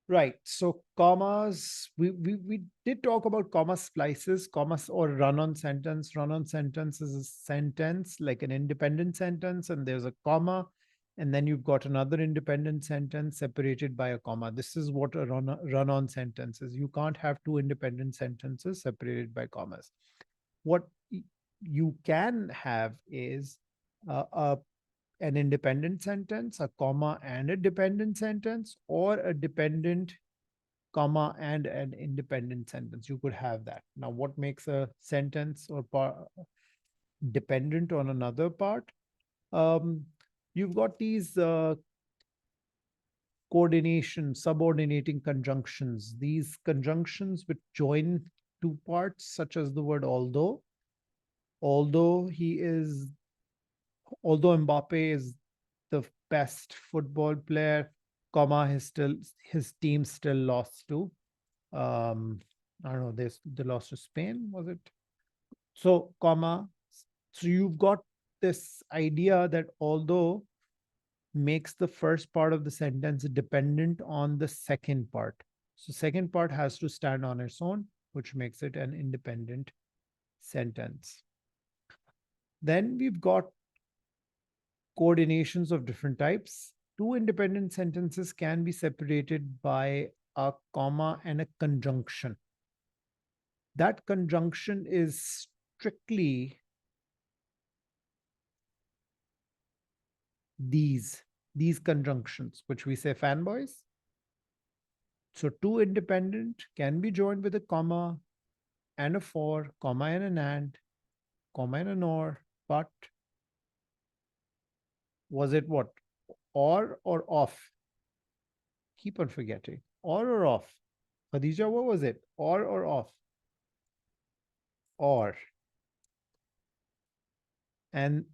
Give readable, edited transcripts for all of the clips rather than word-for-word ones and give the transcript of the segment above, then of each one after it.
Right. So commas, we did talk about comma splices, commas or run-on sentence. Run-on sentence is a sentence like an independent sentence, and there's a comma, and then you've got another independent sentence separated by a comma. This is what a run-on sentence is. You can't have two independent sentences separated by commas. What you can have is a an independent sentence, a comma and a dependent sentence, or a dependent comma and an independent sentence. You could have that. Now, what makes a sentence or dependent on another part? Um, you've got these coordination, subordinating conjunctions, these conjunctions which join two parts, such as the word although. Although he is, although Mbappe is the best football player, comma, his team still lost to I don't know, they lost to Spain, was it? So, comma. So you've got this idea that although makes the first part of the sentence dependent on the second part. So second part has to stand on its own, which makes it an independent sentence. Then we've got coordinations of different types. Two independent sentences can be separated by a comma and a conjunction. That conjunction is strictly these these conjunctions, which we say fanboys. So two independent can be joined with a comma and a for, comma and an and, comma and an or, but was it what? Or off? Keep on forgetting. Or off? Khadija, what was it? Or off? Or. And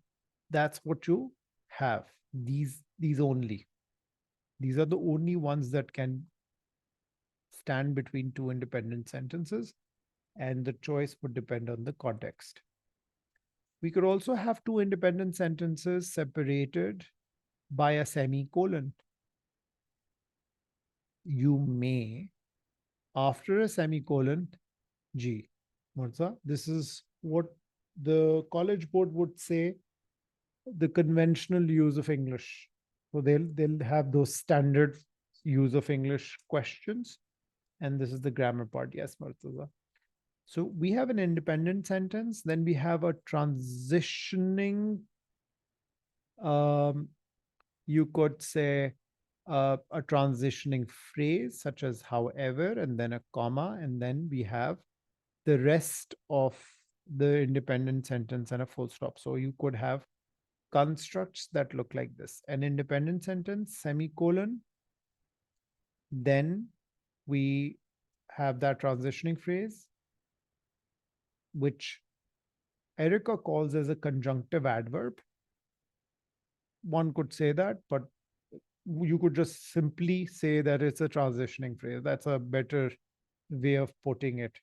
that's what you have. These only. These are the only ones that can stand between two independent sentences, and the choice would depend on the context. We could also have two independent sentences separated by a semicolon. You may, after a semicolon, G. Murza, this is what the College Board would say the conventional use of English. So they'll have those standard use of English questions. And this is the grammar part. Yes, Murtaza. So we have an independent sentence, then we have a transitioning, um, you could say a transitioning phrase such as however, and then a comma, and then we have the rest of the independent sentence and a full stop. So you could have constructs that look like this: an independent sentence, semicolon, then we have that transitioning phrase, which Erica calls as a conjunctive adverb. One could say that, but you could just simply say that it's a transitioning phrase. That's a better way of putting it.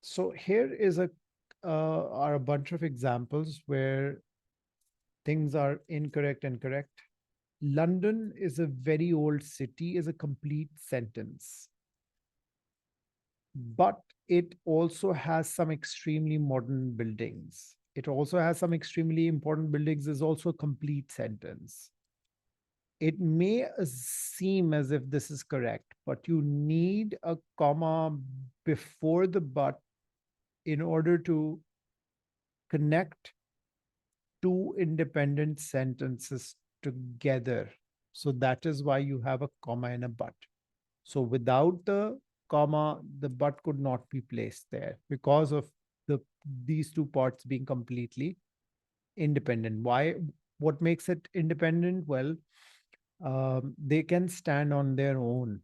So here is are a bunch of examples where things are incorrect and correct. London is a very old city is a complete sentence, but it also has some extremely modern buildings. It also has some extremely important buildings is also a complete sentence. It may seem as if this is correct, but you need a comma before the but in order to connect two independent sentences together. So that is why you have a comma and a but. So without the comma, the but could not be placed there because of these two parts being completely independent. Why? What makes it independent? Well, they can stand on their own.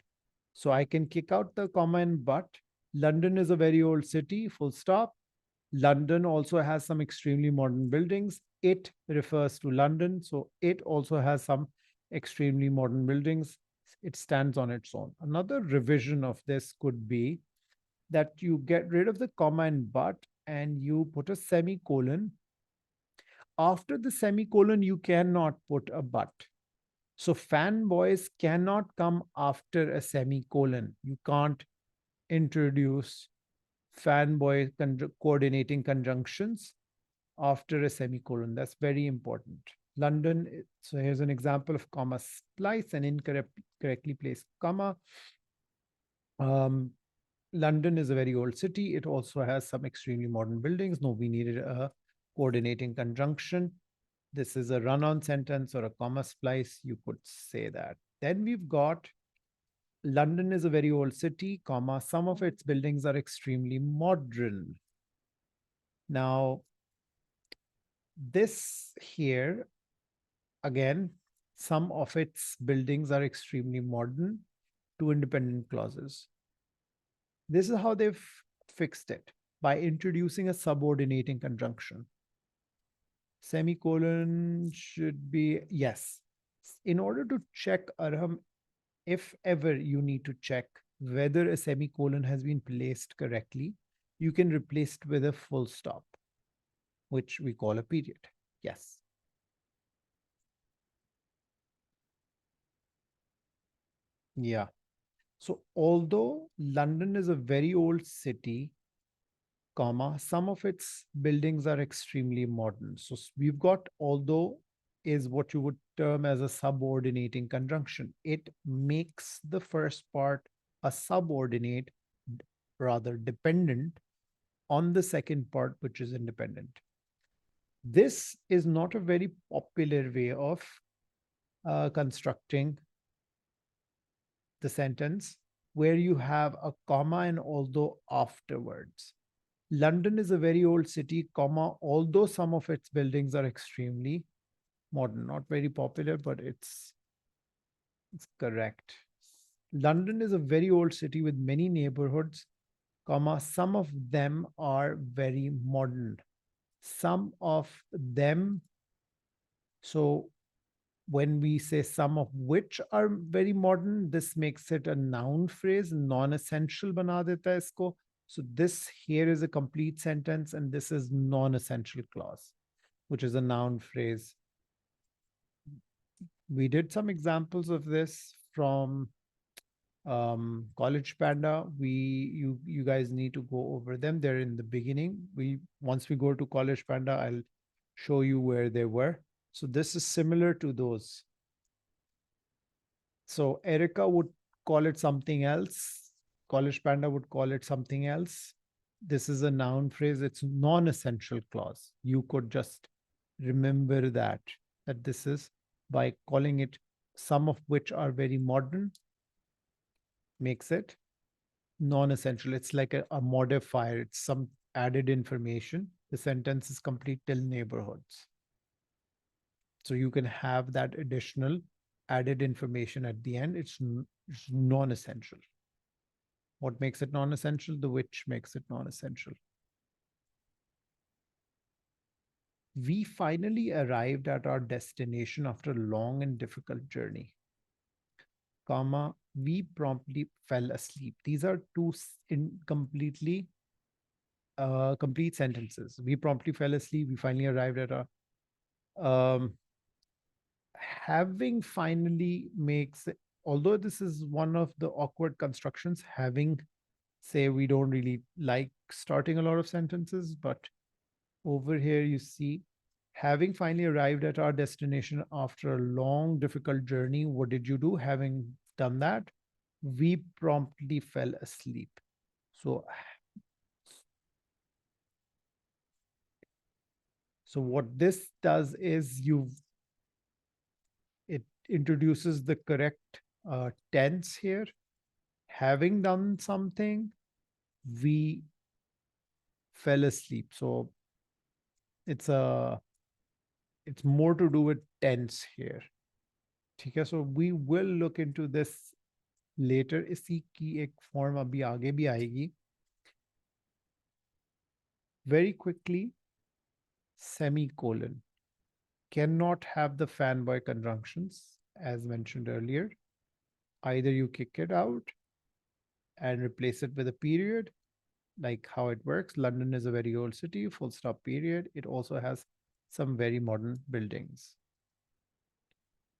So I can kick out the comma and but. London is a very old city, full stop. London also has some extremely modern buildings. It refers to London. So it also has some extremely modern buildings. It stands on its own. Another revision of this could be that you get rid of the comma and but and you put a semicolon. After the semicolon, you cannot put a but. So fanboys cannot come after a semicolon. You can't introduce coordinating conjunctions after a semicolon. That's very important. London, so here's an example of comma splice, an incorrectly placed comma. Um, London is a very old city. It also has some extremely modern buildings. No, we needed a coordinating conjunction. This is a run on sentence or a comma splice. You could say that. Then we've got London is a very old city, comma, some of its buildings are extremely modern. Now, this here, again, some of its buildings are extremely modern, two independent clauses. This is how they've fixed it by introducing a subordinating conjunction. Semicolon should be, yes. In order to check, Arham, if ever you need to check whether a semicolon has been placed correctly, you can replace it with a full stop, which we call a period. Yes. Yeah. So although London is a very old city, comma, some of its buildings are extremely modern. So we've got although is what you would term as a subordinating conjunction. It makes the first part a subordinate, rather dependent on the second part, which is independent. This is not a very popular way of constructing the sentence where you have a comma and although afterwards. London is a very old city, comma, although some of its buildings are extremely modern. Not very popular, but it's correct. London is a very old city with many neighborhoods, comma, some of them are very modern. Some of them, so when we say some of which are very modern, this makes it a noun phrase, non-essential bana deta hai isko. So this here is a complete sentence and this is non-essential clause, which is a noun phrase. We did some examples of this from College Panda. You guys need to go over them. They're in the beginning. Once we go to College Panda, I'll show you where they were. So this is similar to those. So Erica would call it something else. College Panda would call it something else. This is a noun phrase. It's non-essential clause. You could just remember that this is by calling it some of which are very modern, makes it non-essential. It's like a modifier. It's some added information. The sentence is complete till neighborhoods. So you can have that additional added information at the end. It's non-essential. What makes it non-essential? The which makes it non-essential. We finally arrived at our destination after a long and difficult journey. Comma, we promptly fell asleep. These are two completely complete sentences. We promptly fell asleep. We finally arrived at our having finally makes, although this is one of the awkward constructions, having, say, we don't really like starting a lot of sentences, but over here you see, having finally arrived at our destination after a long, difficult journey, what did you do? Having done that, we promptly fell asleep. So what this does is it introduces the correct tense here. Having done something, we fell asleep. So it's a it's more to do with tense here. ठीक है, so we will look into this later. इसी की एक form अभी आगे भी आएगी. Very quickly, semicolon cannot have the fanboy conjunctions as mentioned earlier. Either you kick it out and replace it with a period, like how it works. London is a very old city, full stop period. It also has some very modern buildings.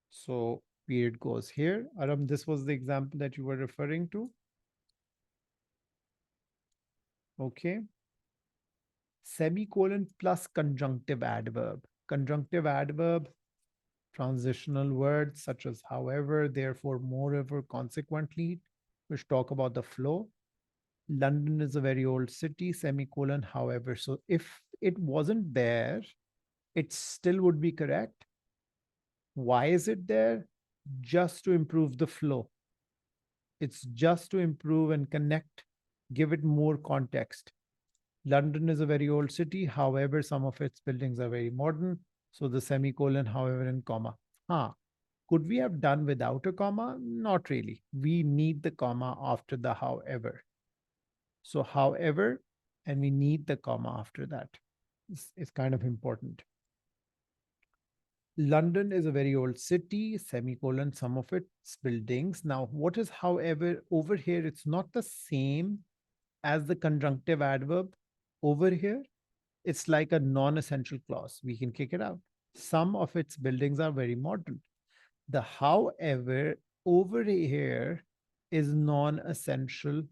So period goes here. Aram, this was the example that you were referring to. Okay. Semicolon plus conjunctive adverb. Conjunctive adverb, transitional words such as however, therefore, moreover, consequently, which talk about the flow. London is a very old city, semicolon, however. So if it wasn't there, it still would be correct. Why is it there? Just to improve the flow. It's just to improve and connect, give it more context. London is a very old city. However, some of its buildings are very modern. So the semicolon, however, and comma. Could we have done without a comma? Not really. We need the comma after the however. So, however, and we need the comma after that. It's kind of important. London is a very old city, semicolon, some of its buildings. Now, what is however over here? It's not the same as the conjunctive adverb over here. It's like a non essential clause. We can kick it out. Some of its buildings are very modern. The however over here is non essential.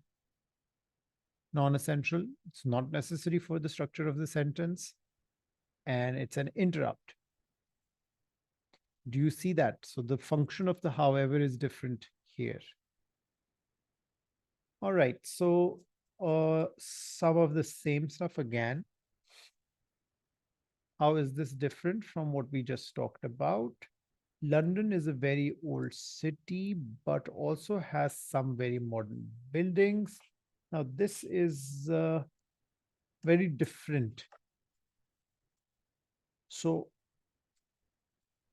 Non essential. It's not necessary for the structure of the sentence. And it's an interrupt. Do you see that? So the function of the however is different here. All right. So some of the same stuff again. How is this different from what we just talked about? London is a very old city, but also has some very modern buildings. Now, this is very different. So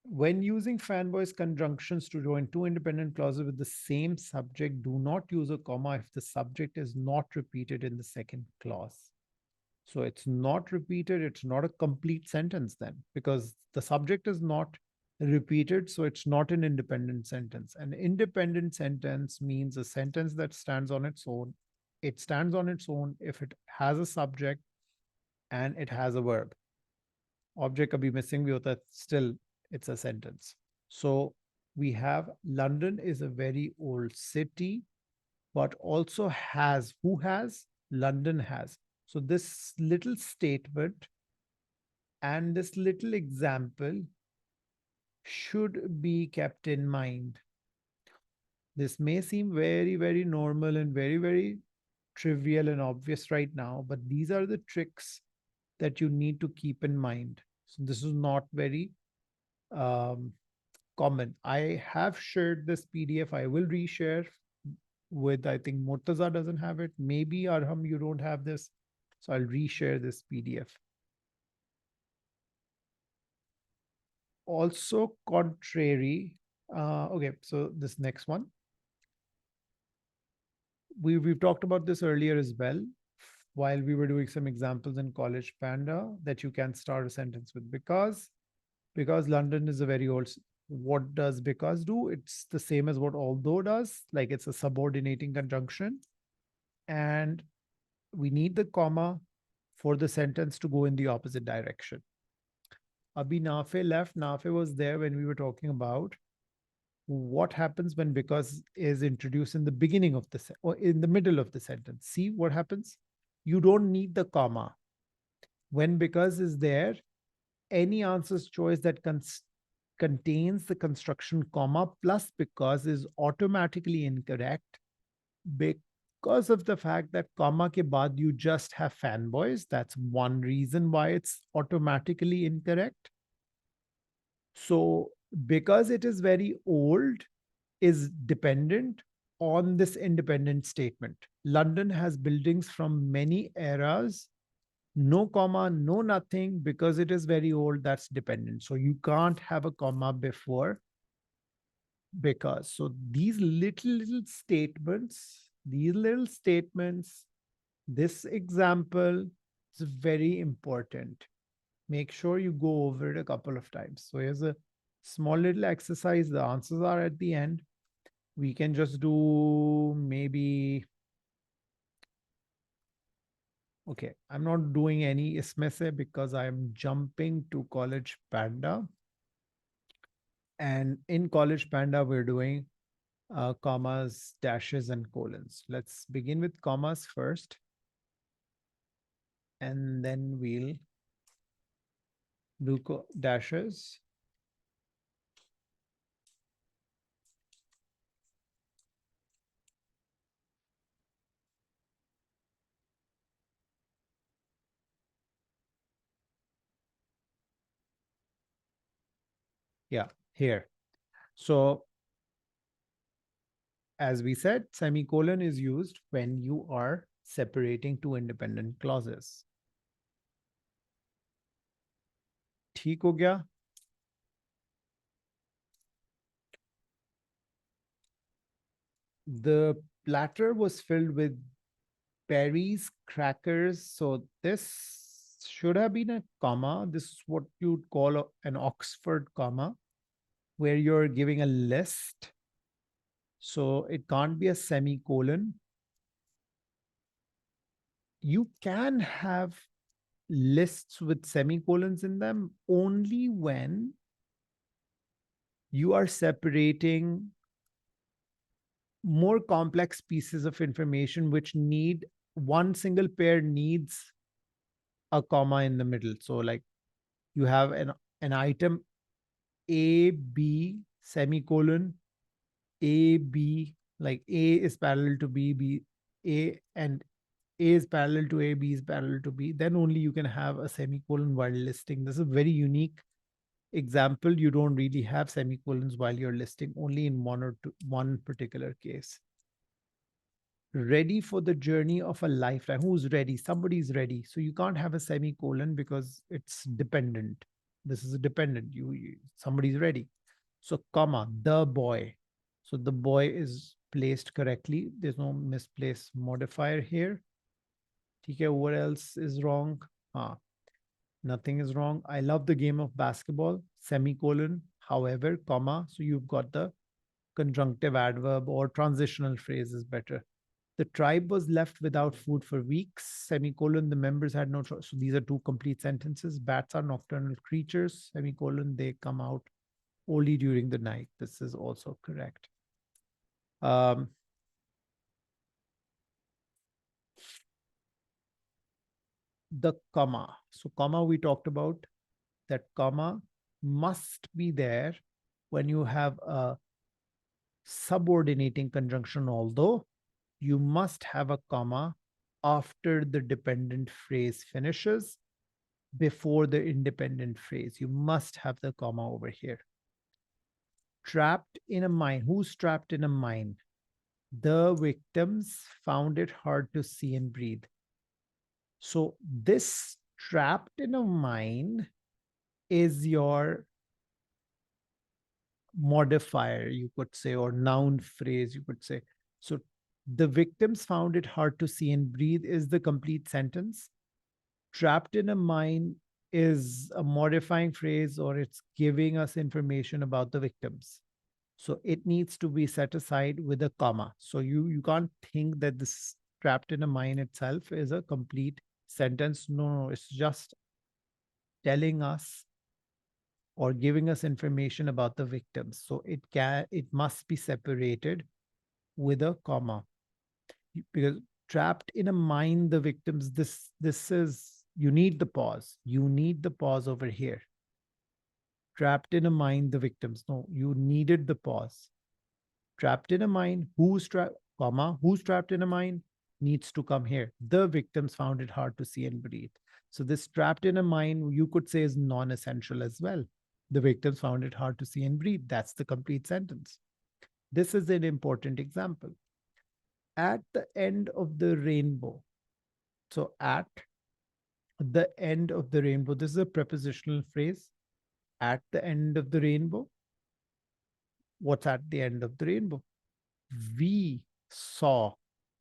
when using fanboys conjunctions to join two independent clauses with the same subject, do not use a comma if the subject is not repeated in the second clause. So it's not repeated, it's not a complete sentence then, because the subject is not repeated, so it's not an independent sentence. An independent sentence means a sentence that stands on its own. It stands on its own if it has a subject and it has a verb. Object kabhi missing bhi hota, still it's a sentence. So we have London is a very old city, but also has, who has? London has. So this little statement and this little example should be kept in mind. This may seem very, very normal and very, very trivial and obvious right now, but these are the tricks that you need to keep in mind. So this is not very common. I have shared this PDF. I will reshare with, I think Murtaza doesn't have it. Maybe Arham, you don't have this. So I'll reshare this PDF. Also contrary, okay, so this next one. We've talked about this earlier as well, while we were doing some examples in College Panda, that you can start a sentence with because London is a very old. What does because do? It's the same as what although does, like it's a subordinating conjunction. And we need the comma for the sentence to go in the opposite direction. Abhi Nafe left. Nafe was there when we were talking about what happens when because is introduced in the beginning of the or in the middle of the sentence. See what happens? You don't need the comma. When because is there, any answers choice that contains the construction comma plus because is automatically incorrect because of the fact that comma ke baad you just have fanboys. That's one reason why it's automatically incorrect. So because it is very old is dependent on this independent statement. London has buildings from many eras, no comma, no nothing, because it is very old, that's dependent. So you can't have a comma before because. So these little statements, this example is very important. Make sure you go over it a couple of times. So here's a small little exercise. The answers are at the end. We can just do maybe, okay, I'm not doing any isme se because I'm jumping to College Panda. And in College Panda, we're doing commas, dashes, and colons. Let's begin with commas first, and then we'll do dashes. Yeah, here. So as we said, semicolon is used when you are separating two independent clauses. ठीक हो गया? The platter was filled with berries, crackers. So this should have been a comma. This is what you'd call an Oxford comma, where you're giving a list. So it can't be a semicolon. You can have lists with semicolons in them only when you are separating more complex pieces of information which need one single pair needs a comma in the middle. So like you have an item A, B, semicolon, A, B, like A is parallel to B, B, A, and A is parallel to A, B is parallel to B. Then only you can have a semicolon while listing. This is a very unique example. You don't really have semicolons while you're listing, only in one particular case. Ready for the journey of a lifetime. Who's ready? Somebody's ready. So you can't have a semicolon because it's dependent. This is a dependent. Somebody's ready. So comma, the boy. So the boy is placed correctly. There's no misplaced modifier here. Okay, what else is wrong? Nothing is wrong. I love the game of basketball. Semicolon, however, comma. So you've got the conjunctive adverb or transitional phrase is better. The tribe was left without food for weeks. Semicolon, the members had no choice. So these are two complete sentences. Bats are nocturnal creatures. Semicolon, they come out only during the night. This is also correct. Um, the comma. So comma we talked about, that comma must be there when you have a subordinating conjunction, although you must have a comma after the dependent phrase finishes before the independent phrase. You must have the comma over here. Trapped in a mine. Who's trapped in a mine? The victims found it hard to see and breathe. So this trapped in a mine is your modifier, you could say, or noun phrase, you could say. So the victims found it hard to see and breathe is the complete sentence. Trapped in a mine is a modifying phrase, or it's giving us information about the victims. So it needs to be set aside with a comma. So you can't think that this trapped in a mine itself is a complete sentence. No, it's just telling us or giving us information about the victims. So it must be separated with a comma, because trapped in a mine, the victims, this is, you need the pause. You need the pause over here. Trapped in a mine, the victims. No, you needed the pause. Trapped in a mine, who's trapped, comma, who's trapped in a mine needs to come here. The victims found it hard to see and breathe. So this trapped in a mine, you could say, is non-essential as well. The victims found it hard to see and breathe. That's the complete sentence. This is an important example. At the end of the rainbow. So at the end of the rainbow, this is a prepositional phrase. At the end of the rainbow. What's at the end of the rainbow? We saw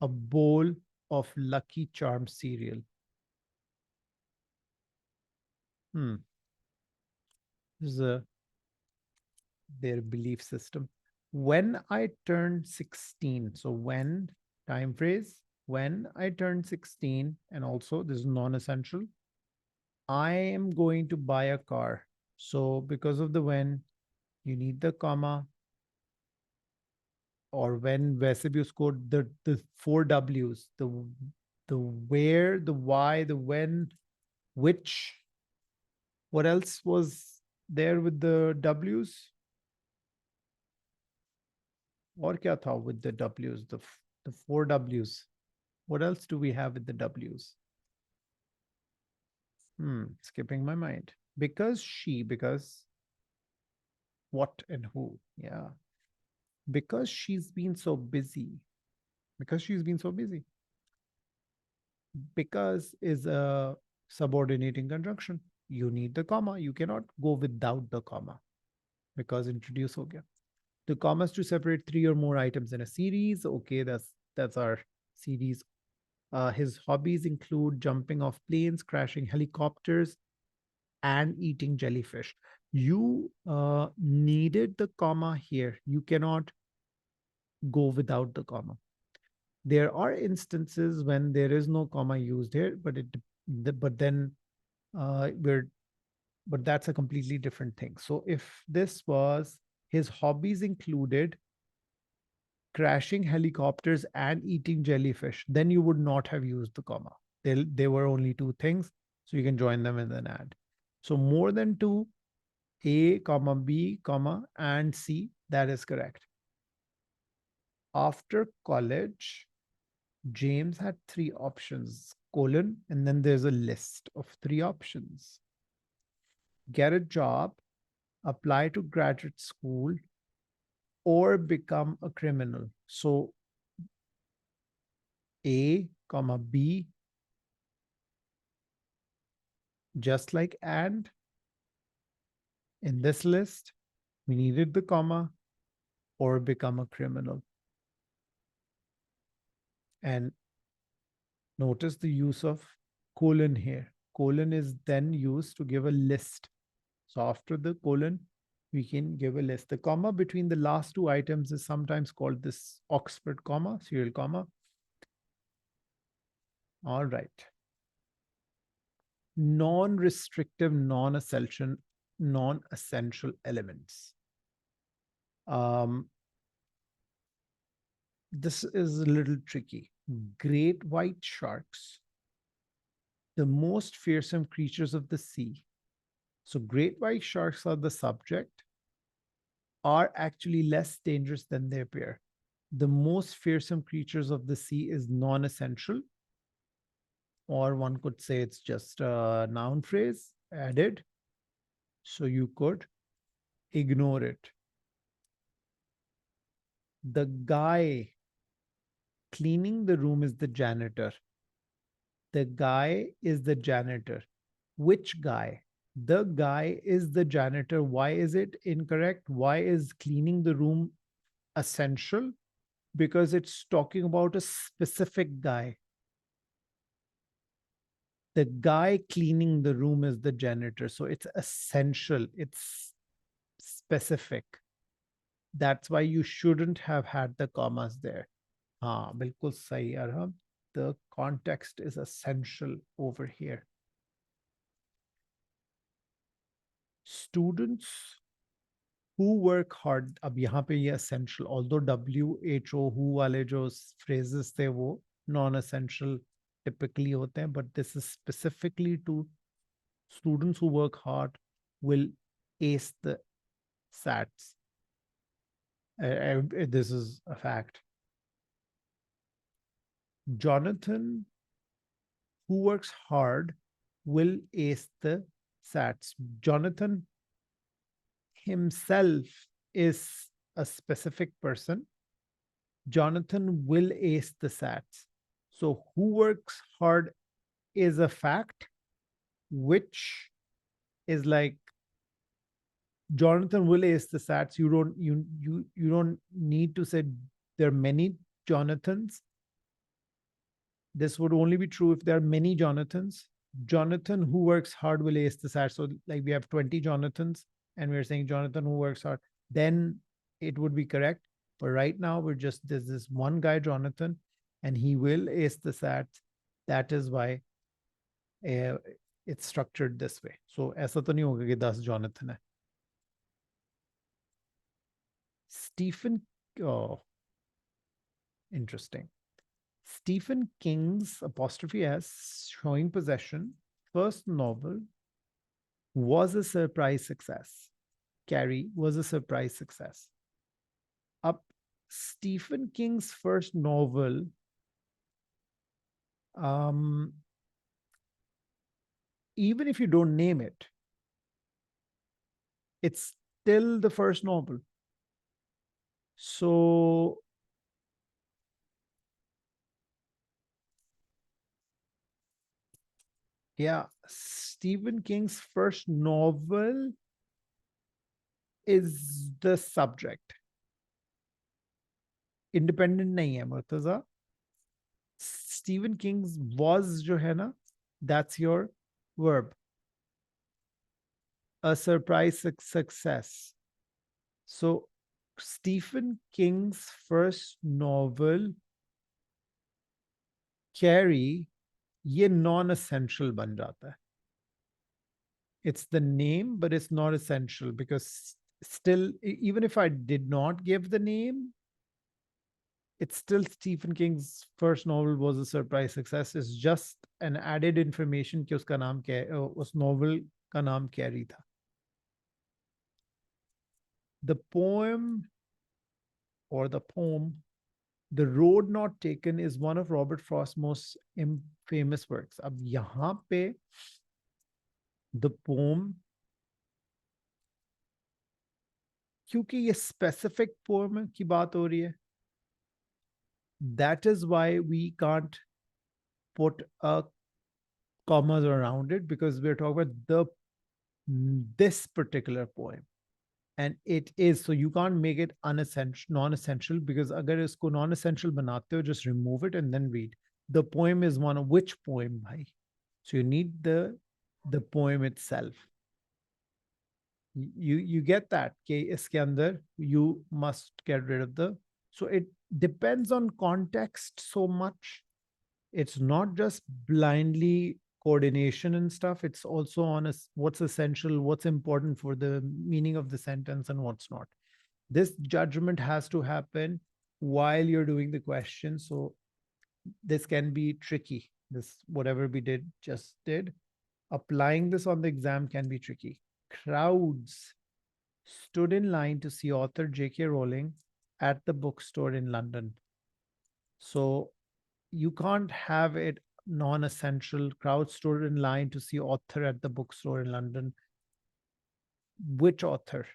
a bowl of Lucky Charms cereal. This is their belief system. When I turned 16, so when, time phrase, when I turned 16, and also this is non-essential, I am going to buy a car. So because of the when, you need the comma, or when वैसे भी उसको the four W's, the where, the why, the when, which, what else was there with the W's? और क्या था with the W's, the four W's? What else do we have with the W's? Skipping my mind. Because what and who? Yeah. Because she's been so busy. Because she's been so busy. Because is a subordinating conjunction. You need the comma. You cannot go without the comma because introduce ho gaya. The commas to separate three or more items in a series. Okay, that's our series. His hobbies include jumping off planes, crashing helicopters, and eating jellyfish. You needed the comma here. You cannot go without the comma. There are instances when there is no comma used here, but then we're but that's a completely different thing. So if this was his hobbies included crashing helicopters and eating jellyfish, then you would not have used the comma. They were only two things, so you can join them and then add. So more than two, A, comma, B, comma, and C, that is correct. After college, James had three options, colon, and then there's a list of three options. Get a job, apply to graduate school, or become a criminal. So A, comma, B, just like and, in this list, we needed the comma or become a criminal. And notice the use of colon here. Colon is then used to give a list. So after the colon, we can give a list. The comma between the last two items is sometimes called this Oxford comma, serial comma. All right. Non-restrictive, non-essential elements. This is a little tricky. Great white sharks, the most fearsome creatures of the sea. So great white sharks are the subject, are actually less dangerous than they appear. The most fearsome creatures of the sea is non-essential, or one could say it's just a noun phrase added. So you could ignore it. The guy cleaning the room is the janitor. The guy is the janitor. Which guy? The guy is the janitor. Why is it incorrect? Why is cleaning the room essential? Because it's talking about a specific guy. The guy cleaning the room is the janitor. So it's essential. It's specific. That's why you shouldn't have had the commas there. हाँ बिल्कुल सही Arham. The context is essential over here. Students who work hard, अब यहाँ पे ये essential, although WHO, who वाले जो phrases थे वो non-essential typically होते हैं, but this is specifically to students who work hard will ace the SATs. This is a fact. Jonathan, who works hard, will ace the SATs. Jonathan himself is a specific person. Jonathan will ace the SATs. So who works hard is a fact, which is like Jonathan will ace the SATs. You don't need to say there are many Jonathans. This would only be true if there are many Jonathans. Jonathan who works hard will ace the SAT. So like we have 20 Jonathans and we're saying Jonathan who works hard, then it would be correct. But right now there's this one guy, Jonathan, and he will ace the SATs. That is why it's structured this way. So ऐसा तो नहीं होगा कि 10 Jonathan है. Stephen, oh, interesting. Stephen King's apostrophe S, Showing Possession, first novel, was a surprise success. Carrie was a surprise success. Up Stephen King's first novel, um, even if you don't name it, it's still the first novel. So yeah, Stephen King's first novel is the subject. Independent nahi hai Murtaza. Stephen King's was जो है ना, that's your verb. A surprise success. So Stephen King's first novel, Carrie, ये non-essential बन जाता है. It's the name, but it's not essential because still, even if I did not give the name, it's still Stephen King's first novel was a surprise success. It's just an added information कि उसका नाम क्या उस novel का नाम Carrie था. The poem or the poem, The Road Not Taken, is one of Robert Frost's most famous works. अब यहाँ पे the poem, क्योंकि ये specific poem की बात हो रही है, that is why we can't put a commas around it, because we're talking about this particular poem. And it is, so you can't make it unessential, non-essential, because agar isko non-essential banate ho, just remove it and then read. The poem is one of which poem, bhai? So you need the poem itself. You get that? Ke iske andar you must get rid of the. So it depends on context so much. It's not just blindly coordination and stuff. It's also on what's essential, what's important for the meaning of the sentence, and what's not. This judgment has to happen while you're doing the question. So this can be tricky. This, whatever we just did, applying this on the exam can be tricky. Crowds stood in line to see author J.K. Rowling at the bookstore in London. So you can't have it non-essential. Crowd stood in line to see author at the bookstore in London. Which author?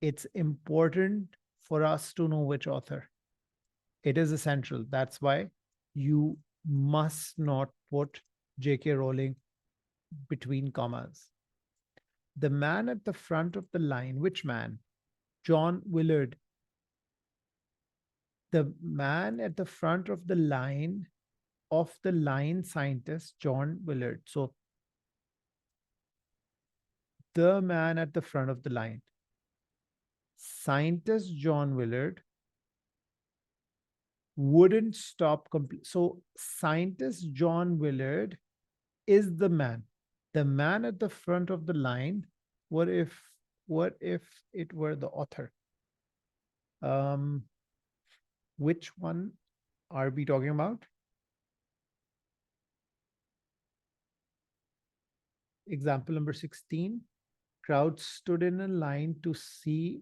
It's important for us to know which author. It is essential. That's why you must not put J.K. Rowling between commas. The man at the front of the line, which man? John Willard. The man at the front of the line scientist, John Willard. So the man at the front of the line, scientist John Willard, wouldn't stop. So scientist John Willard is the man. The man at the front of the line, what if it were the author? Which one are we talking about? Example number 16. Crowd stood in a line to see.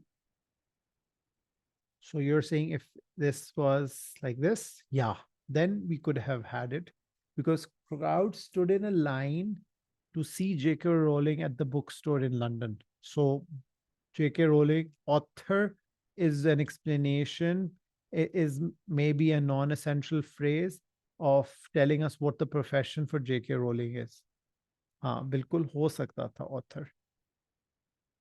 So you're saying if this was like this, yeah, then we could have had it, because crowd stood in a line to see J.K. Rowling at the bookstore in London. So J.K. Rowling, author, is an explanation, is maybe a non-essential phrase of telling us what the profession for J.K. Rowling is. हाँ बिल्कुल हो सकता था author.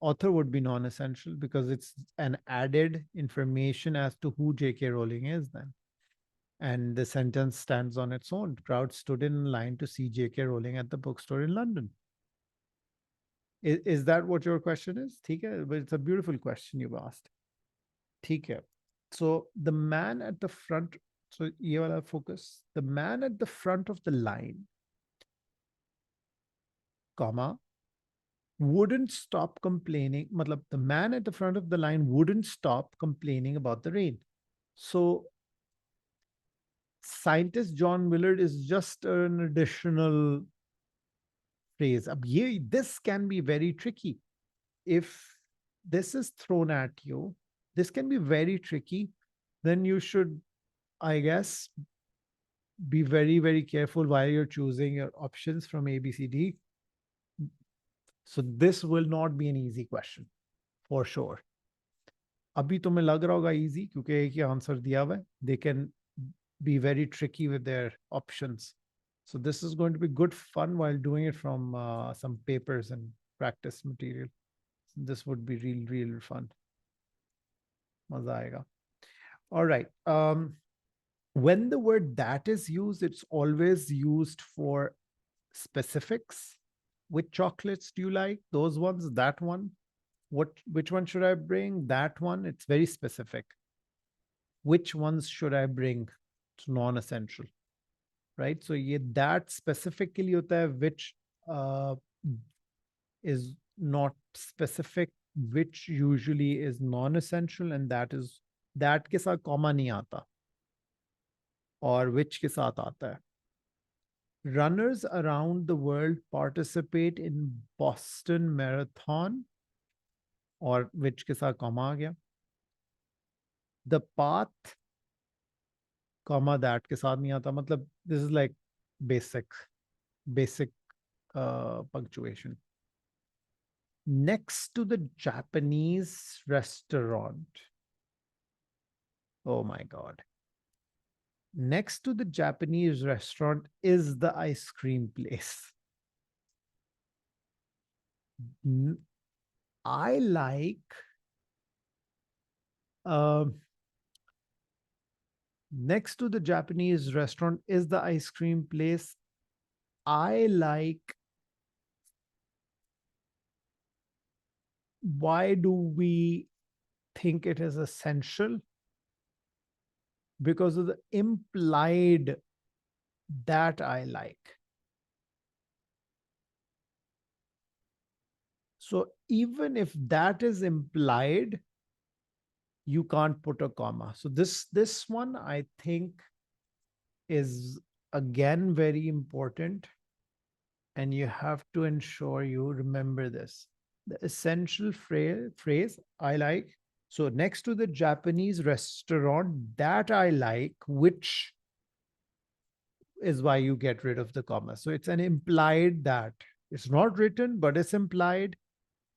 Author would be non-essential because it's an added information as to who J.K. Rowling is then. And the sentence stands on its own. Crowd stood in line to see J.K. Rowling at the bookstore in London. Is that what your question is? But it's a beautiful question you've asked. So the man at the front, so ye wala focus. The man at the front of the line, comma, wouldn't stop complaining. Matlab, the man at the front of the line wouldn't stop complaining about the rain. So scientist John Willard is just an additional phrase. This can be very tricky. If this is thrown at you, this can be very tricky. Then you should, I guess, be very, very careful while you're choosing your options from A, B, C, D. So this will not be an easy question for sure. अभी तुम्हें लग रहा होगा easy क्योंकि एक ही answer दिया हुआ है. They can be very tricky with their options. So this is going to be good fun while doing it from some papers and practice material. This would be real, real fun. मजा आएगा. All right. When the word that is used, it's always used for specifics. Which chocolates do you like? Those ones, that one. Which one should I bring? That one. It's very specific. Which ones should I bring? It's non-essential. Right? So that specifically hota hai, which is not specific, which usually is non-essential, and that ke saath comma nahi aata. Or which ke saath aata hai. Runners around the world participate in Boston Marathon. Or which ke saath comma aa gaya. The path, comma that ke saath nahi aata. Matlab, this is like basic punctuation. Next to the Japanese restaurant. Oh my God. Next to the Japanese restaurant is the ice cream place. I like next to the Japanese restaurant is the ice cream place. I like. Why do we think it is essential? Because of the implied that I like. So even if that is implied, you can't put a comma. So this one I think is again very important, and you have to ensure you remember this. The essential phrase I like. So next to the Japanese restaurant that I like, which is why you get rid of the comma. So it's an implied that. It's not written, but it's implied,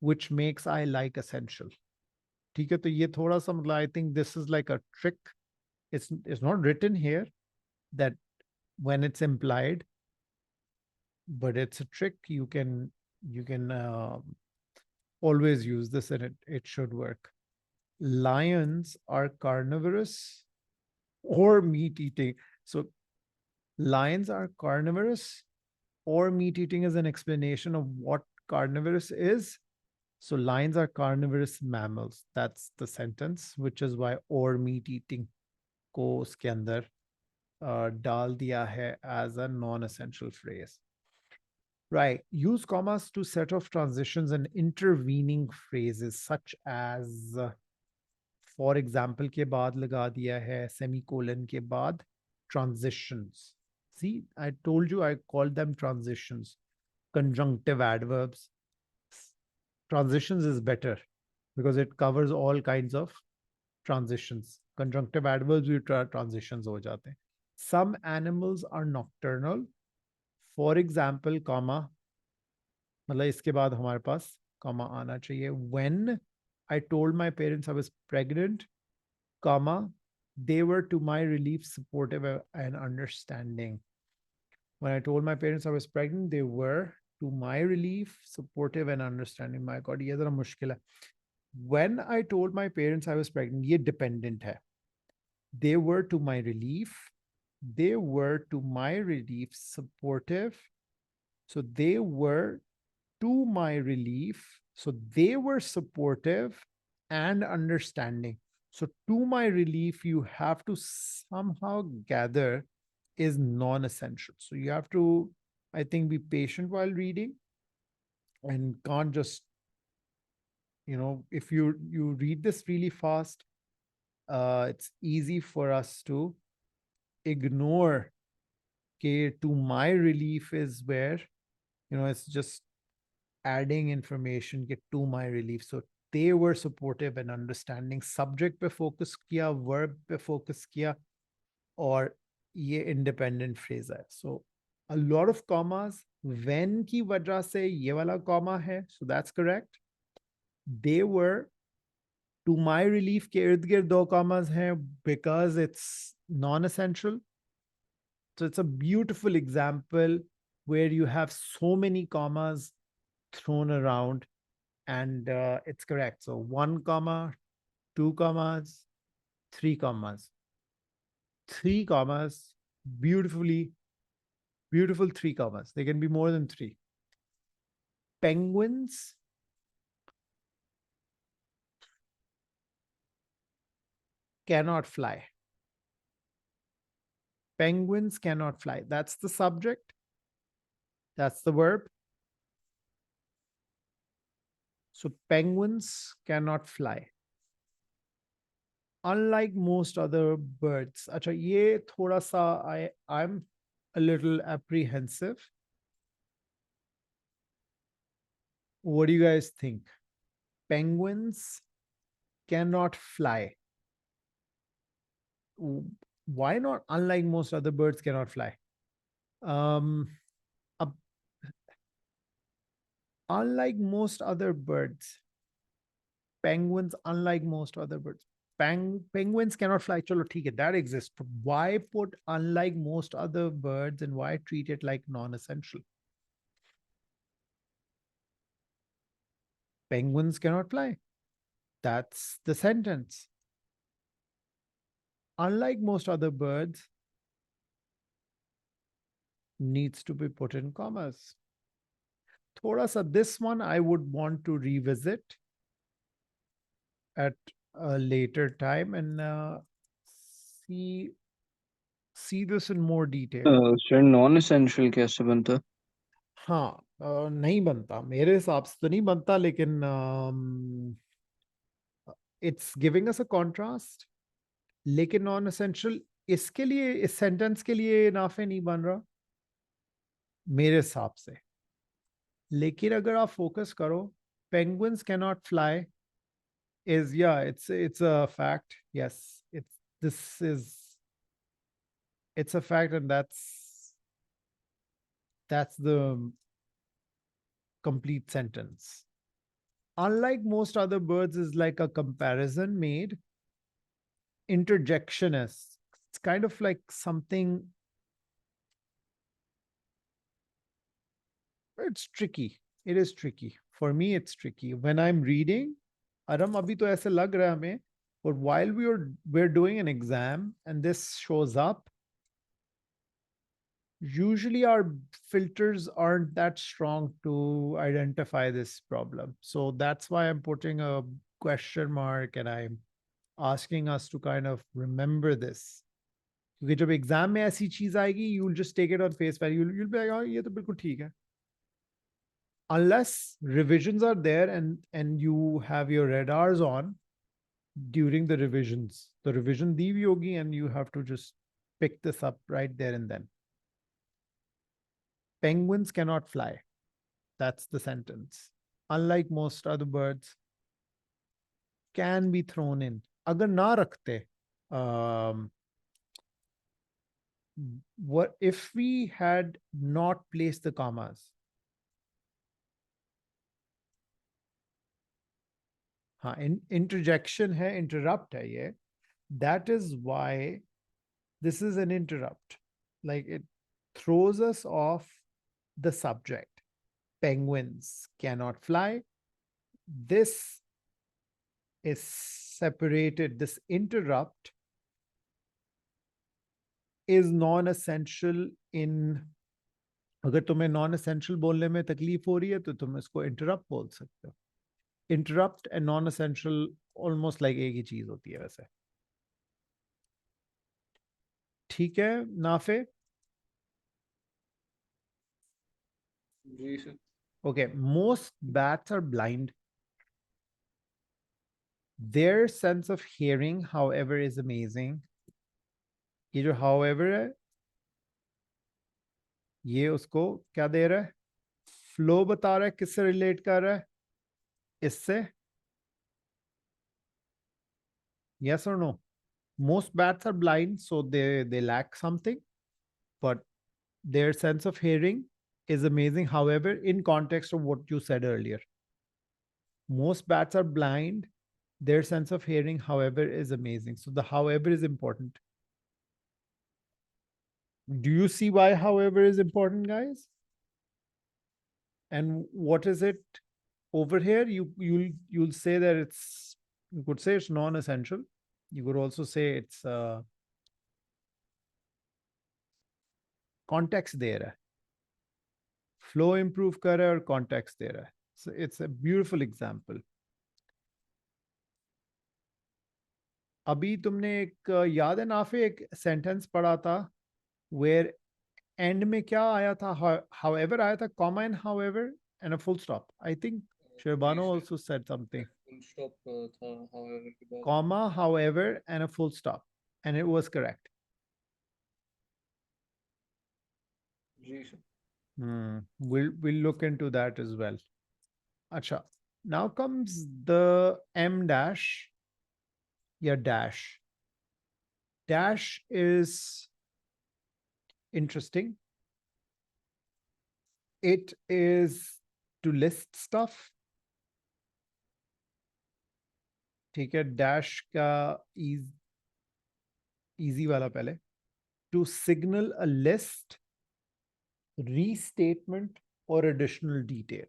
which makes I like essential. ठीक है, तो ये थोड़ा सा मतलब I think this is like a trick. It's not written here that when it's implied, but it's a trick. You can always use this, and it should work. Lions are carnivorous or meat eating. So lions are carnivorous or meat eating is an explanation of what carnivorous is. So lions are carnivorous mammals. That's the sentence, which is why or meat eating को उसके अंदर डाल दिया है as a non-essential phrase. Right. Use commas to set off transitions and intervening phrases such as for example के बाद लगा दिया है semicolon के बाद transitions. See, I told you I called them transitions. Conjunctive adverbs. Transitions is better because it covers all kinds of transitions. Conjunctive adverbs भी transitions हो जाते हैं. Some animals are nocturnal. For example, comma, मतलब इसके बाद हमारे पास comma आना चाहिए. When I told my parents I was pregnant, comma, they were to my relief supportive and understanding. When I told my parents I was pregnant, they were to my relief supportive and understanding. My God, ये ज़रा मुश्किल है. When I told my parents I was pregnant, ये dependent है. They were to my relief. They were to my relief supportive. So they were to my relief. So they were supportive and understanding. So to my relief, you have to somehow gather is non-essential. So you have to, I think, be patient while reading. and can't just, if you read this really fast, it's easy for us to ignore to my relief is where, it's just adding information get to my relief. So they were supportive and understanding. Subject पे focus किया, verb पे focus किया, और ये independent phrase है. So a lot of commas, when की वजह से ये वाला comma है, so that's correct. They were to my relief के इर्द गिर्द दो commas हैं because it's non-essential. So it's a beautiful example where you have so many commas thrown around, and it's correct. So 1 comma, 2 commas, 3 commas. 3 commas, beautifully, beautiful 3 commas. They can be more than 3. Penguins cannot fly. Penguins cannot fly. That's the subject. That's the verb. So penguins cannot fly. Unlike most other birds. Acha, ye thoda sa I'm a little apprehensive. What do you guys think? Penguins cannot fly. Why not? Unlike most other birds cannot fly. Um, uh, unlike most other birds, penguins, unlike most other birds, penguins cannot fly. Chalo, theek hai, that exists. But why put unlike most other birds and why treat it like non-essential? Penguins cannot fly. That's the sentence. Unlike most other birds, needs to be put in commas. Thoda sa, this one I would want to revisit at a later time and see this in more detail. Sir non essential कैसे बनता? हाँ, नहीं बनता मेरे हिसाब से, तो नहीं बनता, लेकिन it's giving us a contrast. लेकिन नॉन एसेंशियल इसके लिए, इस सेंटेंस के लिए नाफे नहीं बन रहा मेरे हिसाब से. लेकिन अगर आप फोकस करो, penguins can not fly is, yeah, it's a fact. Yes, this is it's a fact, and that's the complete sentence. Unlike most other birds is like a comparison made. Interjection is, it's kind of like something, it's tricky. It is tricky. For me, it's tricky. When I'm reading, Aram, abhi to aise lag raha hame, but while we're doing an exam and this shows up, usually our filters aren't that strong to identify this problem. So that's why I'm putting a question mark and I'm asking us to kind of remember this. क्योंकि जब exam में ऐसी चीज आएगी, you'll just take it on face value. You'll be like, oh, ये तो बिल्कुल ठीक है. Unless revisions are there and you have your radars on during the revisions. The revision दी हुई होगी and you have to just pick this up right there and then. Penguins cannot fly. That's the sentence. Unlike most other birds, can be thrown in. अगर ना रखते, what if we had not placed the commas? हाँ, interjection है, interrupt है ये. That is why this is an interrupt. Like, it throws us off the subject. Penguins cannot fly. This is separated. This interrupt is non-essential in, अगर तुम्हें non essential बोलने में तकलीफ हो रही है तो तुम इसको इंटरप्ट बोल सकते हो. Interrupt and non essential almost like एक ही चीज होती है वैसे. ठीक है नाफे? जी sir. Okay, most bats are blind. Their sense of hearing, however, is amazing. ये जो however है, ये उसको क्या दे रहा है? फ्लो बता रहा है, किससे रिलेट कर रहा है? इससे? Yes or no? Most bats are blind, so they lack something, but their sense of hearing is amazing. However, in context of what you said earlier, most bats are blind. Their sense of hearing, however, is amazing. So the however is important. Do you see why however is important, guys? And what is it over here? You'll say that it's, you could say it's non-essential. You could also say it's context दे रहा है, flow improve कर रहा है और context दे रहा है. So it's a beautiful example. अभी तुमने एक याद है नाफे एक सेंटेंस पढ़ा था where end में क्या आया था? However आया था, comma and however and a full stop. I think Shebano also said something. Full stop था however के बाद. Comma, however, and a full stop, and it was correct. Ji sir. We'll look into that as well. Acha. Now comes the M dash. Yeah, dash. Dash is interesting. It is to list stuff. ठीक है, dash का easy वाला पहले. To signal a list, restatement, or additional detail.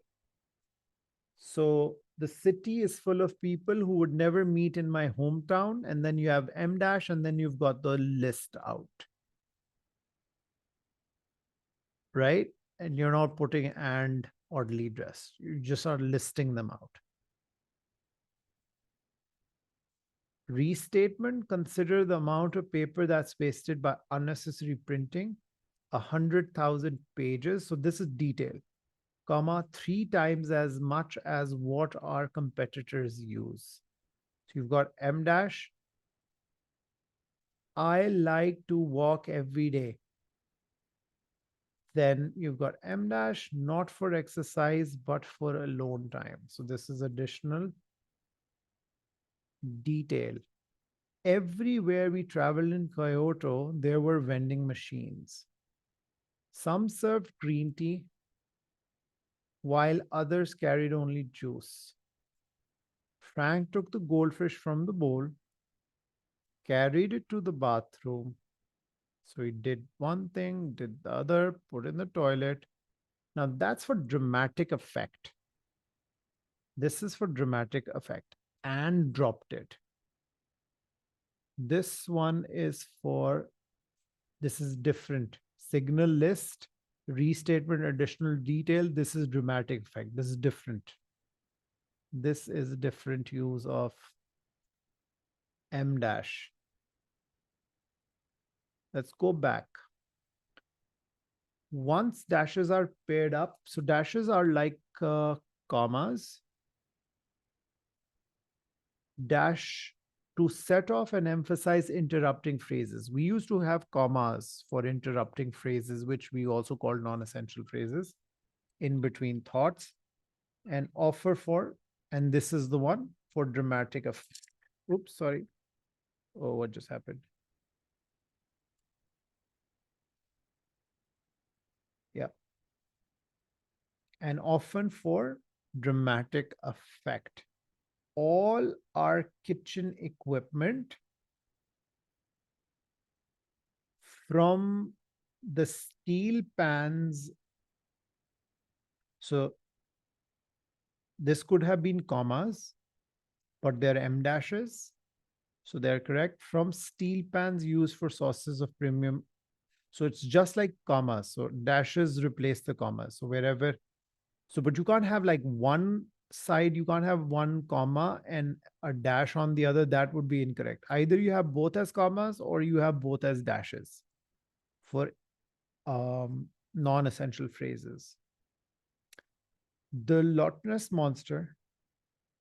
So the city is full of people who would never meet in my hometown. And then you have M dash, and then you've got the list out. Right? And you're not putting and oddly dressed. You just are listing them out. Restatement, consider the amount of paper that's wasted by unnecessary printing. 100,000 pages. So this is detail, comma, 3 times as much as what our competitors use. So you've got M dash. I like to walk every day. Then you've got M dash, not for exercise, but for alone time. So this is additional detail. Everywhere we traveled in Kyoto, there were vending machines. Some served green tea, while others carried only juice. Frank took the goldfish from the bowl, carried it to the bathroom. So he did one thing, did the other, put in the toilet. Now that's for dramatic effect. This is for dramatic effect, and dropped it. This one is for, this is different. Signal list, restatement, additional detail. This is dramatic effect. This is different. This is a different use of M dash. Let's go back. Once dashes are paired up, so dashes are like commas. Dash to set off and emphasize interrupting phrases. We used to have commas for interrupting phrases, which we also called non-essential phrases in between thoughts, and offer for, and this is the one for dramatic of, oops, sorry. Oh, what just happened? Yeah. And often for dramatic effect. All our kitchen equipment, from the steel pans. So this could have been commas, but they're M dashes. So they're correct. From steel pans used for sauces of premium. So it's just like commas. So dashes replace the commas. So wherever, so, but you can't have like one side, you can't have one comma and a dash on the other. That would be incorrect. Either you have both as commas or you have both as dashes for non-essential phrases. The Loch Ness Monster,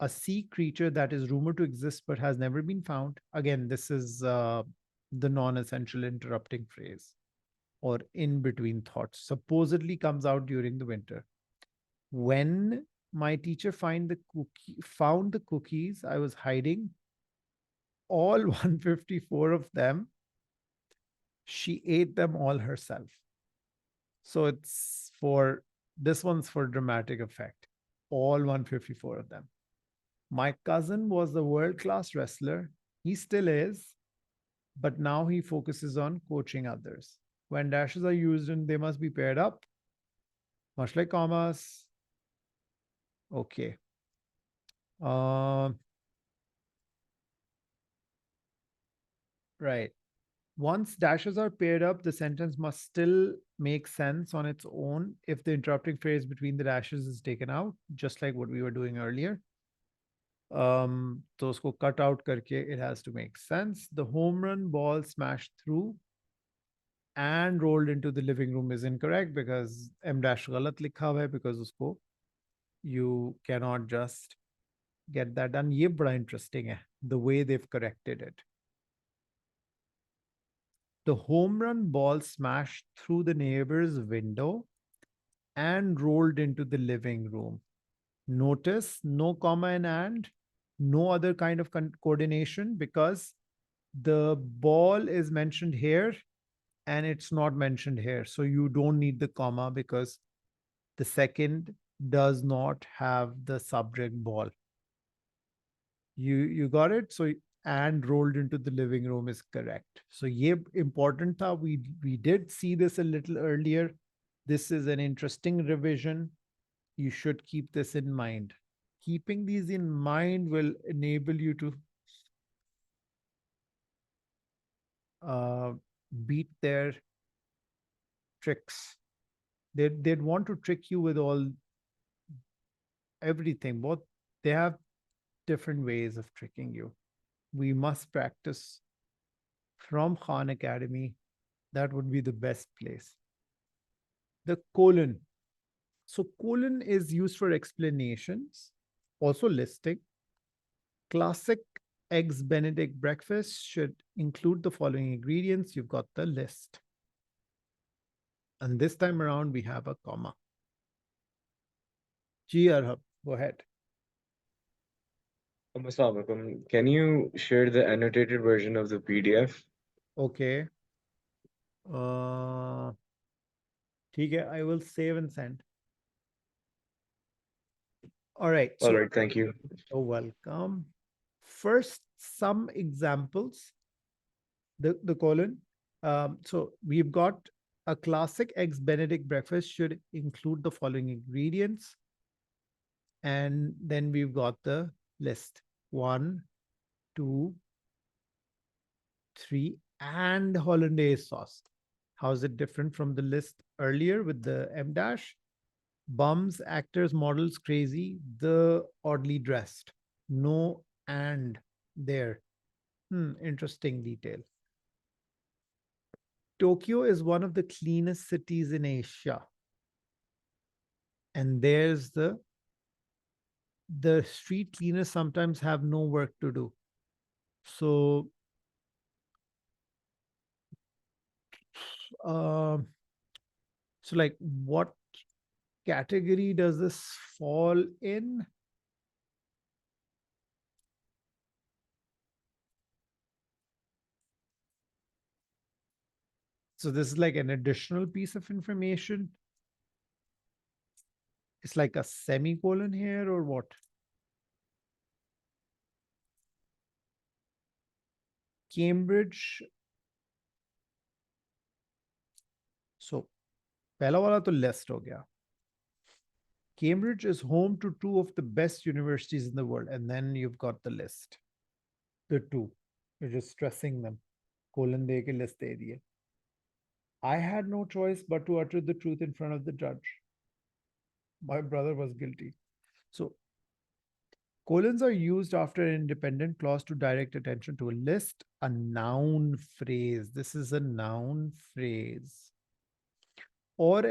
a sea creature that is rumored to exist but has never been found. Again, this is the non essential interrupting phrase or in between thoughts, supposedly comes out during the winter. When my teacher found the cookies I was hiding, all 154 of them, she ate them all herself. So it's for this one's for dramatic effect. All 154 of them. My cousin was a world class wrestler. He still is, but now he focuses on coaching others. When dashes are used and they must be paired up, much like commas. Okay. Um, right. Once dashes are paired up, the sentence must still make sense on its own if the interrupting phrase between the dashes is taken out, just like what we were doing earlier. तो उसको cut out करके it has to make sense. The home run ball smashed through and rolled into the living room is incorrect because m dash गलत लिखा हुआ है because उसको you cannot just get that done. ये बड़ा interesting है the way they've corrected it. The home run ball smashed through the neighbor's window and rolled into the living room. Notice no comma and no other kind of coordination because the ball is mentioned here and it's not mentioned here. So you don't need the comma because the second does not have the subject ball. You got it? So and rolled into the living room is correct. So ye important tha. We did see this a little earlier. This is an interesting revision. You should keep this in mind. Keeping these in mind will enable you to uh, beat their tricks. They'd want to trick you with all everything. Both they have different ways of tricking you. We must practice from Khan Academy. That would be the best place. The colon. So colon is used for explanations, also listing. Classic eggs Benedict breakfast should include the following ingredients. You've got the list. And this time around, we have a comma. Ji Arhab, go ahead. Assalamu alaikum. Can you share the annotated version of the PDF? Okay. ठीक है, I will save and send. All right. All So right, thank you. you're welcome. First, some examples. The colon. So we've got a classic eggs Benedict breakfast should include the following ingredients. And then we've got the list. 1, 2, 3, and hollandaise sauce. How is it different from the list earlier with the M dash? Bums, actors, models, crazy, the oddly dressed. No and there. Interesting detail. Tokyo is one of the cleanest cities in Asia. And there's the street cleaners sometimes have no work to do. So so like what category does this fall in? So this is like an additional piece of information. It's like a semicolon here or what? Cambridge. So पहला वाला तो list हो गया. Cambridge is home to two of the best universities in the world. And then you've got the list. The two. You're just stressing them. Colon de ke list de diye. I had no choice but to utter the truth in front of the judge. My brother was guilty. So colons are used after an independent clause to direct attention to a list, a noun phrase. This is a noun phrase. Or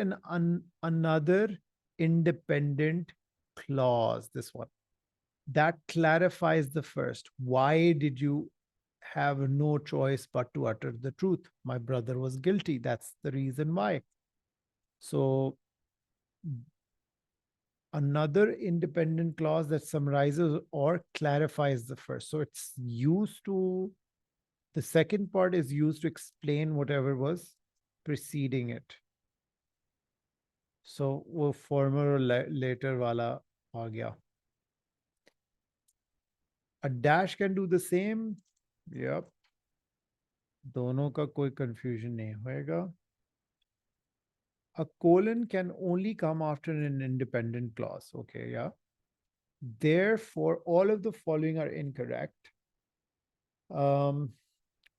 another independent clause, this one, that clarifies the first. Why did you have no choice but to utter the truth? My brother was guilty. That's the reason why. So another independent clause that summarizes or clarifies the first. So it's used to, the second part is used to explain whatever was preceding it. So वो former or later वाला आ गया. A dash can do the same. Yep. दोनों का कोई confusion नहीं होएगा. A colon can only come after an independent clause. Okay, yeah. Therefore, all of the following are incorrect.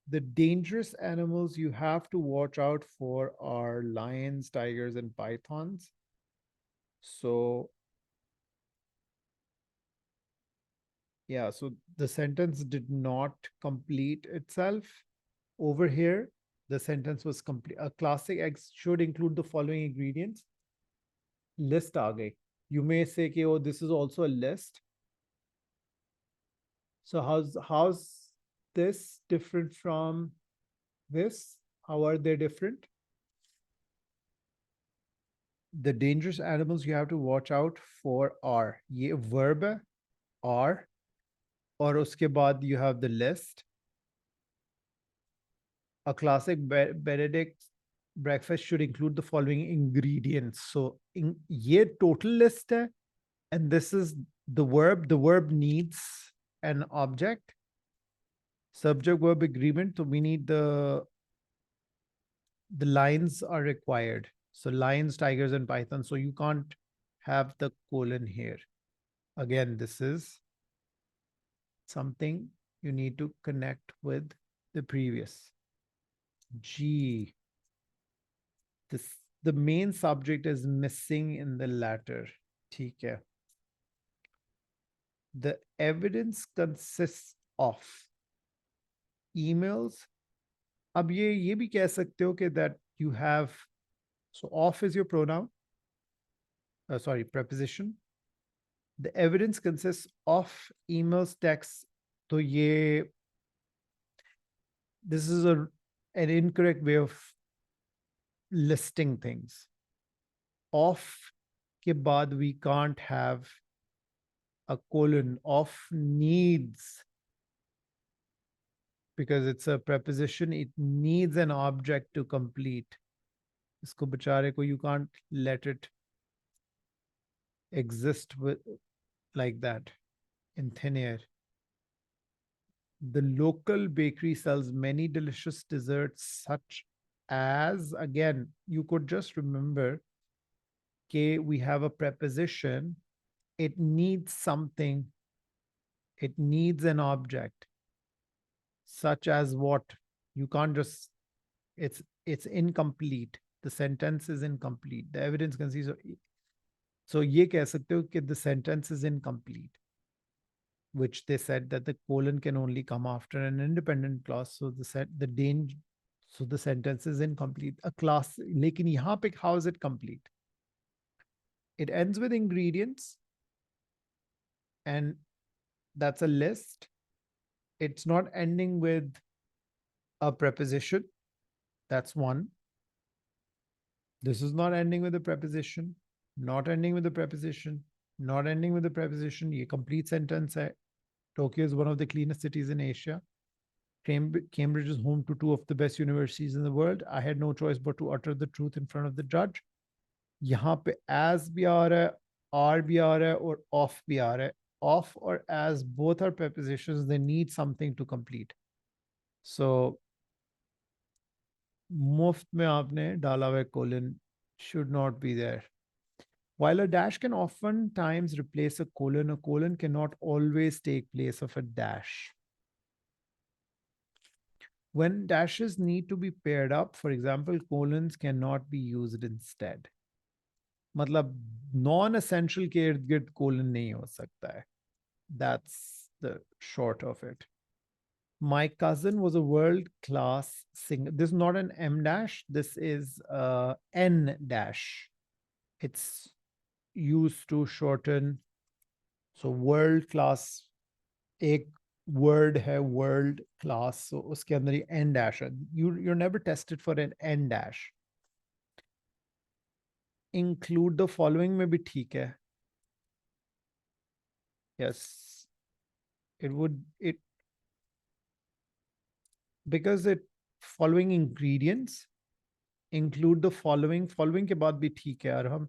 The dangerous animals you have to watch out for are lions, tigers, and pythons. So, yeah, so the sentence did not complete itself. Over here, the sentence was complete. A classic egg should include the following ingredients. List aa gayi. You may say, okay, oh, this is also a list. So how's this different from this? How are they different? The dangerous animals you have to watch out for are, ये verb है, are, और उसके बाद you have the list. A classic Benedict breakfast should include the following ingredients. So ये total list है, and this is the verb. The verb needs an object. Subject verb agreement. So we need the lines are required. So lions, tigers, and pythons. So you can't have the colon here. Again, this is something you need to connect with the previous. G. The main subject is missing in the latter. ठीक है. The evidence consists of emails. अब ये भी कह सकते हो कि that you have, so of is your pronoun. Sorry, preposition. The evidence consists of emails, texts. So this is an incorrect way of listing things. Of ke baad we can't have a colon. Of needs, because it's a preposition, it needs an object to complete. Isko bechare ko you can't let it exist with like that in thin air. The local bakery sells many delicious desserts, such as, again, you could just remember, okay, we have a preposition, it needs something, it needs an object, such as what? You can't just, it's incomplete. The sentence is incomplete. The evidence consists of, so ye keh sakte ho ki the sentence is incomplete, which they said that the colon can only come after an independent clause. So so the sentence is incomplete. A class, lekin yahan pe how is it complete? It ends with ingredients, and that's a list. It's not ending with a preposition. That's one. This is not ending with a preposition, not ending with a preposition, not ending with a preposition. Ye complete sentence hai. Tokyo is one of the cleanest cities in Asia. Cambridge is home to two of the best universities in the world. I had no choice but to utter the truth in front of the judge. यहाँ पे as भी आ रहा है, are भी आ रहा है, और of भी आ रहा है. Of or as, both are prepositions. They need something to complete. So मुफ्त में आपने डाला हुआ colon should not be there. While a dash can oftentimes replace a colon cannot always take place of a dash. When dashes need to be paired up, for example, colons cannot be used instead. मतलब non-essential के इर्द गिर्द colon नहीं हो सकता है. That's the short of it. My cousin was a world-class singer. This is not an M dash. This is N dash. It's used to shorten So world class एक word है world class, so उसके अंदर ये n dash है. You're never tested for an n dash. Include the following में भी ठीक है. Yes, it would it because it following ingredients include the following. Following के बाद भी ठीक है Arham.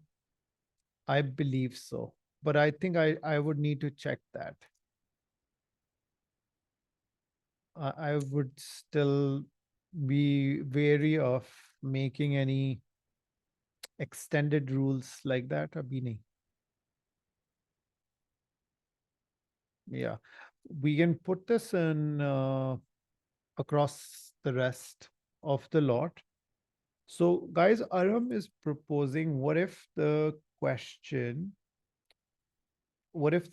I believe so, but I think I would need to check that. I would still be wary of making any extended rules like that. Abhi nahi. Yeah, we can put this in across the rest of the lot. So, guys, Aram is proposing, what if the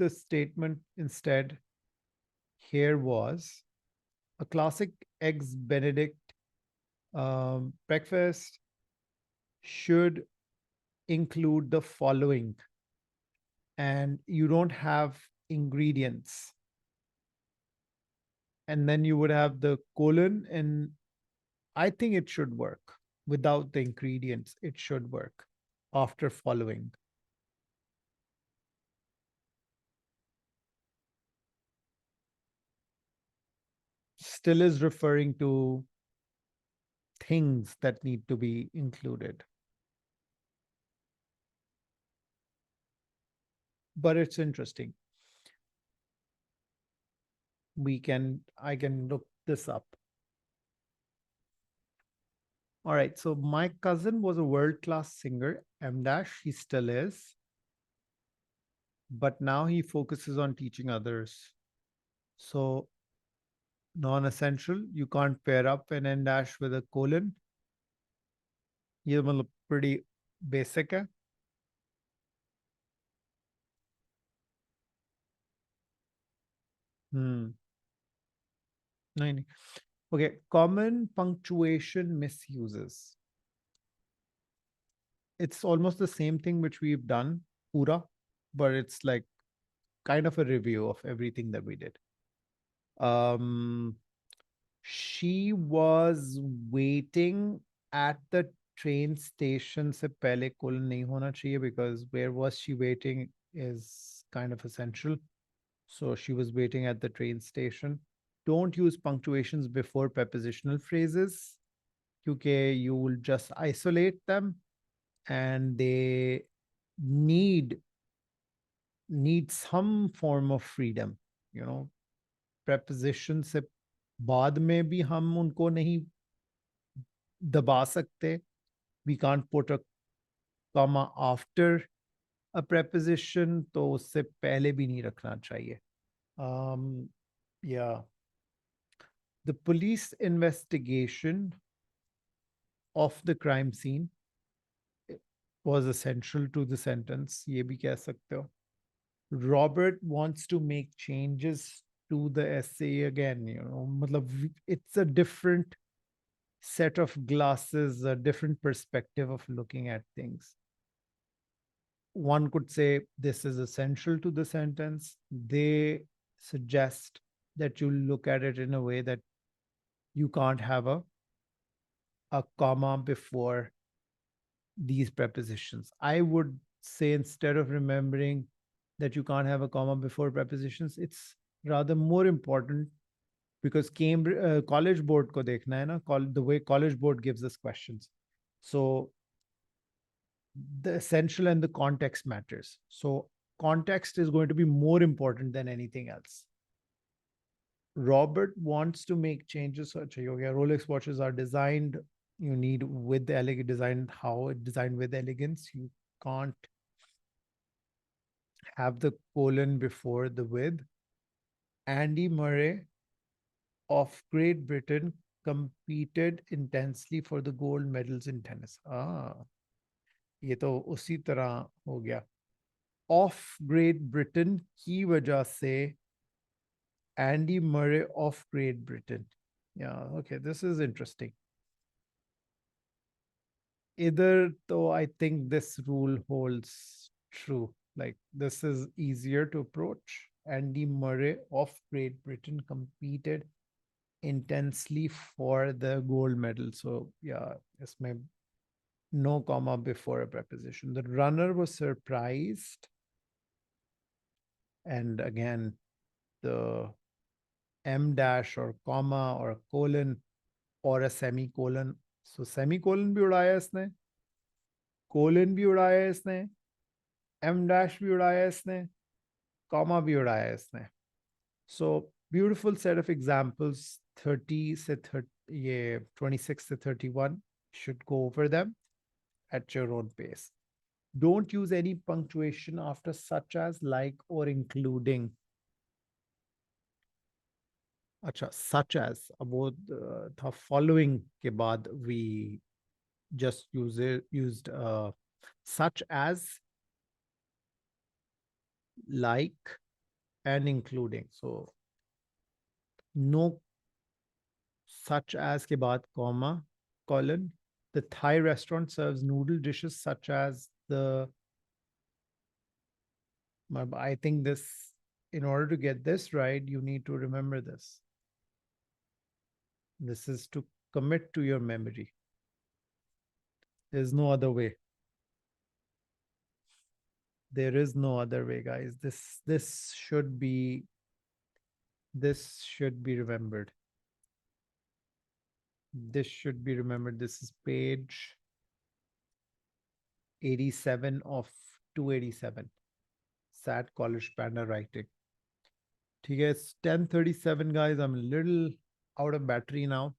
statement instead here was a classic eggs Benedict breakfast should include the following, and you don't have ingredients, and then you would have the colon, and I think it should work without the ingredients. It should work after following. Still is referring to things that need to be included. But it's interesting. I can look this up. All right. So my cousin was a world-class singer, M dash, he still is. But now he focuses on teaching others. So non-essential, you can't pair up an N dash with a colon. ये मतलब pretty basic है. Hmm. नहीं नहीं. Okay, common punctuation misuses. It's almost the same thing which we've done, pura, but it's like kind of a review of everything that we did. She was waiting at the train station से पहले कुल नहीं होना चाहिए, because where was she waiting is kind of essential. So she was waiting at the train station. Don't use punctuations before prepositional phrases, because you will just isolate them, and they need some form of freedom. You know, preposition से बाद में भी हम उनको नहीं दबा सकते. We can't put a comma after a preposition, तो उससे पहले भी नहीं रखना चाहिए. Yeah. The police investigation of the crime scene was essential to the sentence. ये भी कह सकते हो. Robert wants to make changes to the essay again. You know, मतलब it's a different set of glasses, a different perspective of looking at things. One could say this is essential to the sentence. They suggest that you look at it in a way that you can't have a comma before these prepositions. I would say, instead of remembering that you can't have a comma before prepositions, it's rather more important, because Cambridge college board ko dekhna hai na, the way college board gives us questions. So the essential and the context matters. So context is going to be more important than anything else. Robert wants to make changes. Rolex watches are designed. You need with the elegant design, how it designed with elegance. You can't have the colon before the with. Andy Murray of Great Britain competed intensely for the gold medals in tennis. ये तो उसी तरह हो गया. Of Great Britain की वजह से Andy Murray of Great Britain. Yeah, okay, this is interesting. Either though, I think this rule holds true. Like this is easier to approach. Andy Murray of Great Britain competed intensely for the gold medal. So yeah, इसमें no comma before a preposition. The runner was surprised. And again, the M dash or comma or colon or a semicolon. So semicolon भी उड़ाया इसने, colon भी उड़ाया इसने, M dash भी उड़ाया इसने, comma भी उड़ाया इसने. So beautiful set of examples. 30 से 30, ये 26 to 31 should go over them at your own pace. Don't use any punctuation after such as, like, or including. अच्छा, such as, अब वो था following के बाद we just used such as, like, and including. So no such as के बाद comma, colon. The Thai restaurant serves noodle dishes such as the. I think this, in order to get this right, you need to remember this. This is to commit to your memory. There's no other way. There is no other way, guys. This should be remembered. This should be remembered. This is page 87 of 287. Sad College Panda writing. ठीक है, it's 10:37, guys. I'm a little out of battery now.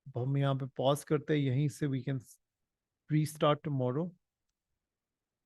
अब हम यहाँ पे pause करते हैं, यहीं से we can restart tomorrow.